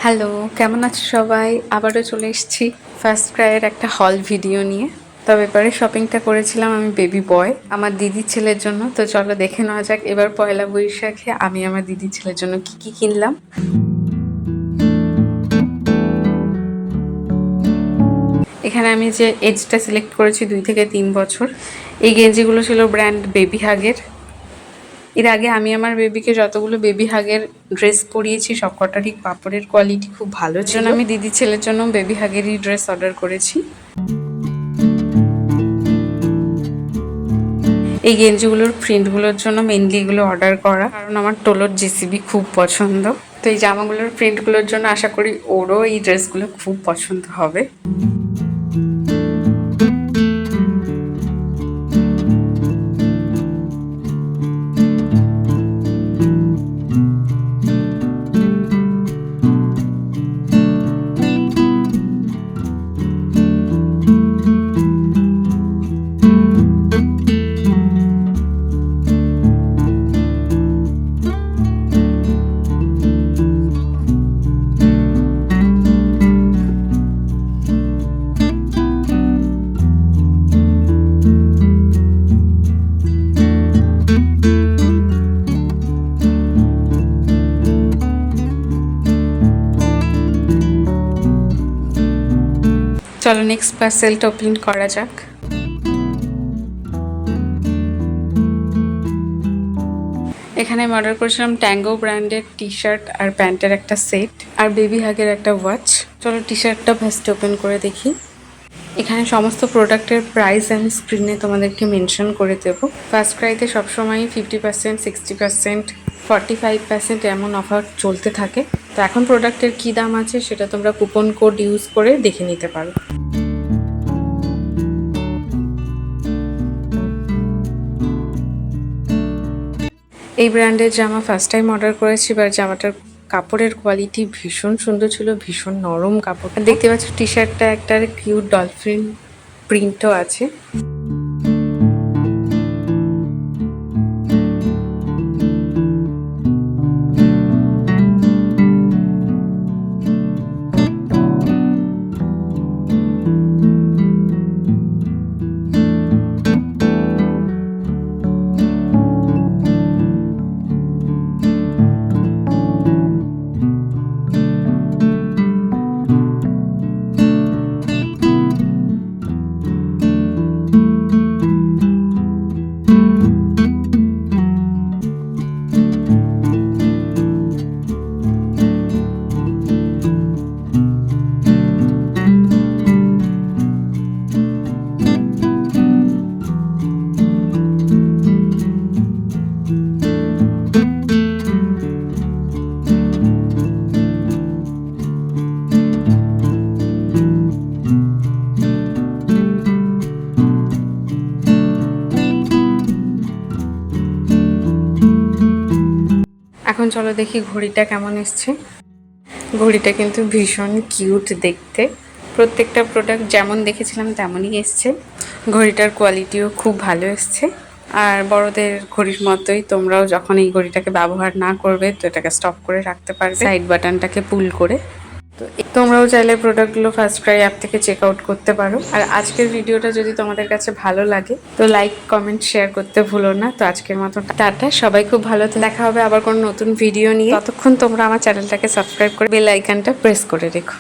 Hello, কেমন আছো সবাই? আবারও চলে এসেছি ফার্স্ট ক্রাইয়ের একটা হল ভিডিও নিয়ে। তবে এবারে শপিংটা করেছিলাম আমি বেবি বয় আমার দিদির ছেলের জন্য। তো চলো দেখে নেওয়া যাক এবার পয়লা বৈশাখে আমি আমার দিদির ছেলের জন্য কি কি কিনলাম। এখানে আমি যে এজটা সিলেক্ট করেছি 2 থেকে 3 বছর। এই গেঞ্জিগুলো ছিল ব্র্যান্ড বেবি হাগের। এর আগে আমি আমার বেবিকে যতগুলো বেবি হাগের ড্রেস পরিয়েছি সবকটারই কাপড়ের কোয়ালিটি খুব ভালো ছিল। আমি দিদির ছেলের জন্য বেবি হাগেরই ড্রেস অর্ডার করেছি। এই গেঞ্জিগুলোর প্রিন্টগুলোর জন্য মেনলি এগুলো অর্ডার করা, কারণ আমার টোলোর জেসিবি খুব পছন্দ। তো এই জামাগুলোর প্রিন্টগুলোর জন্য আশা করি ওরও এই ড্রেসগুলো খুব পছন্দ হবে। চলো নেক্সট পার্সেলটা ওপেন করা যাক। এখানে আমি অর্ডার করেছিলাম ট্যাঙ্গো ব্র্যান্ডের টি শার্ট আর প্যান্টের একটা সেট আর বেবি হাগের একটা ওয়াচ। চলো টি শার্টটা ফার্স্ট ওপেন করে দেখি। এখানে সমস্ত প্রোডাক্টের প্রাইস আমি স্ক্রিনে তোমাদেরকে মেনশন করে দেবো। ফার্স্ট ক্রাইতে সবসময়ই 50%, 60%, 45% এমন অফার চলতে থাকে। তো এখন প্রোডাক্টের কী দাম আছে সেটা তোমরা কুপন কোড ইউজ করে দেখে নিতে পারো। এই ব্র্যান্ডের জামা ফার্স্ট টাইম অর্ডার করেছি। এবার জামাটার কাপড়ের কোয়ালিটি ভীষণ সুন্দর ছিল, ভীষণ নরম কাপড়। দেখতে পাচ্ছ টি শার্টটা একটা কিউট ডলফিন প্রিন্টও আছে। এখন চলো দেখি ঘড়িটা কেমন এসছে। ঘড়িটা কিন্তু ভীষণ কিউট দেখতে। প্রত্যেকটা প্রোডাক্ট যেমন দেখেছিলাম তেমনই এসছে। ঘড়িটার কোয়ালিটিও খুব ভালো এসছে। আর বড়দের ঘড়ির মতোই তোমরাও যখন এই ঘড়িটাকে ব্যবহার না করবে তো এটাকে স্টপ করে রাখতে পারবে সাইড বাটনটাকে পুল করে। তো তোমরাও চাইলে প্রোডাক্টগুলো ফার্স্ট ক্রাই অ্যাপ থেকে চেক আউট করতে পারো। আর আজকের ভিডিওটা যদি তোমাদের কাছে ভালো লাগে তো লাইক, কমেন্ট, শেয়ার করতে ভুলো না। তো আজকের মতো টাটা, সবাই খুব ভালো দেখা হবে আবার কোনো নতুন ভিডিও নিয়ে। ততক্ষণ তোমরা আমার চ্যানেলটাকে সাবস্ক্রাইব করে বেল আইকনটা প্রেস করে রেখো।